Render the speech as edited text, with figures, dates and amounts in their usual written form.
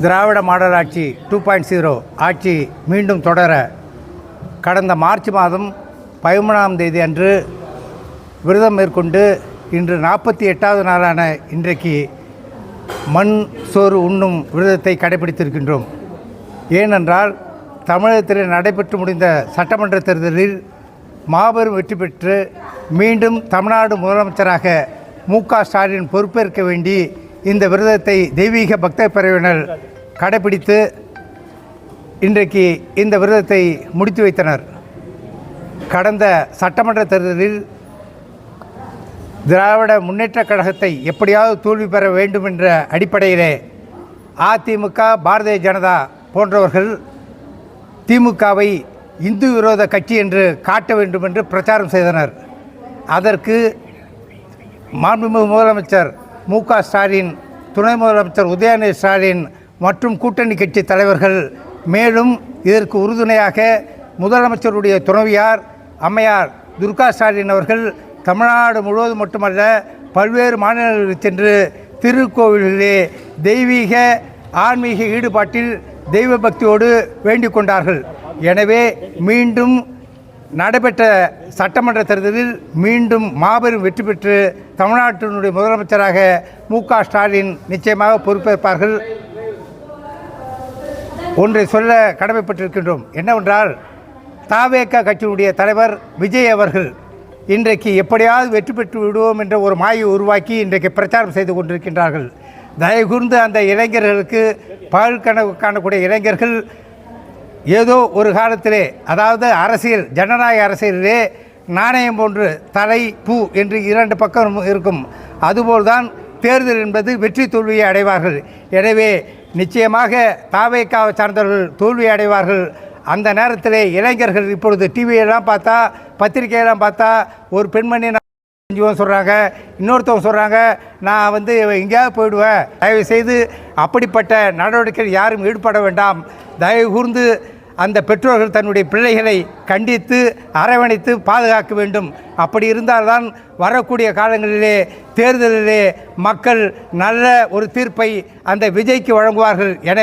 திராவிட model ஆட்சி 2.0 ஆட்சி மீண்டும் தொடர கடந்த மார்ச் மாதம் 13ஆம் தேதி அன்று விரதம் மேற்கொண்டு இன்று 48வது நாளான இன்றைக்கு மண் சோறு உண்ணும் விரதத்தை கடைபிடித்திருக்கின்றோம். ஏனென்றால் தமிழகத்தில் நடைபெற்று முடிந்த சட்டமன்ற தேர்தலில் மாபெரும் வெற்றி பெற்று மீண்டும் தமிழ்நாடு முதலமைச்சராக மு.க. ஸ்டாலின் பொறுப்பேற்க வேண்டி இந்த விரதத்தை தெய்வீக பக்த பிரிவினர் கடைபிடித்து இன்றைக்கு இந்த விரதத்தை முடித்து வைத்தனர். கடந்த சட்டமன்ற தேர்தலில் திராவிட முன்னேற்றக் கழகத்தை எப்படியாவது தோல்வி பெற வேண்டும் என்ற அடிப்படையிலே அதிமுக, பாரதிய ஜனதா போன்றவர்கள் திமுகவை இந்து விரோத கட்சி என்று காட்ட வேண்டும் என்று பிரச்சாரம் செய்தனர். அதற்கு மாண்புமிகு முதலமைச்சர் மு.க. ஸ்டாலின், துணை முதலமைச்சர் உதயநிதி ஸ்டாலின் மற்றும் கூட்டணி கட்சி தலைவர்கள் மேலும் இதற்கு உறுதுணையாக முதலமைச்சருடைய துணைவியார் அம்மையார் துர்கா ஸ்டாலின் அவர்கள் தமிழ்நாடு முழுவதும் மட்டுமல்ல பல்வேறு மாநிலங்களுக்கு சென்று திருக்கோவில்களிலே தெய்வீக ஆன்மீக ஈடுபாட்டில் தெய்வ பக்தியோடு வேண்டிக் கொண்டார்கள். எனவே மீண்டும் நடைபெற்ற சட்டமன்ற தேர்தலில் மீண்டும் மாபெரும் வெற்றி பெற்று தமிழ்நாட்டினுடைய முதலமைச்சராக மு.க. ஸ்டாலின் நிச்சயமாக பொறுப்பேற்பார்கள். ஒன்றை சொல்ல கடமைப்பட்டிருக்கின்றோம். என்னவென்றால் தவேக கட்சியினுடைய தலைவர் விஜய் அவர்கள் இன்றைக்கு எப்படியாவது வெற்றி பெற்று விடுவோம் என்ற ஒரு மாயை உருவாக்கி இன்றைக்கு பிரச்சாரம் செய்து கொண்டிருக்கின்றார்கள். தயவுகூர்ந்து அந்த இளைஞர்களுக்கு பகல் கனவு காணக்கூடிய இளைஞர்கள் ஏதோ ஒரு காலத்திலே, அதாவது அரசியல், ஜனநாயக அரசியலிலே நாணயம் போன்று தலை பூ என்று இரண்டு பக்கம் இருக்கும். அதுபோல்தான் தேர்தல் என்பது வெற்றி தோல்வியை அடைவார்கள். எனவே நிச்சயமாக தவேகாவை சார்ந்தவர்கள் தோல்வி அடைவார்கள். அந்த நேரத்திலே இளைஞர்கள் இப்பொழுது டிவியெல்லாம் பார்த்தா, பத்திரிகையெல்லாம் பார்த்தா ஒரு பெண்மணி சொல்கிறாங்க, இன்னொருத்தவங்க சொல்கிறாங்க நான் எங்கேயாவது போயிடுவேன். தயவுசெய்து அப்படிப்பட்ட நடவடிக்கைகள் யாரும் ஈடுபட வேண்டாம். தயவு கூர்ந்து அந்த பெற்றோர்கள் தன்னுடைய பிள்ளைகளை கண்டித்து அரவணைத்து பாதுகாக்க வேண்டும். அப்படி இருந்தால்தான் வரக்கூடிய காலங்களிலே தேர்தலிலே மக்கள் நல்ல ஒரு தீர்ப்பை அந்த விஜய்க்கு வழங்குவார்கள்.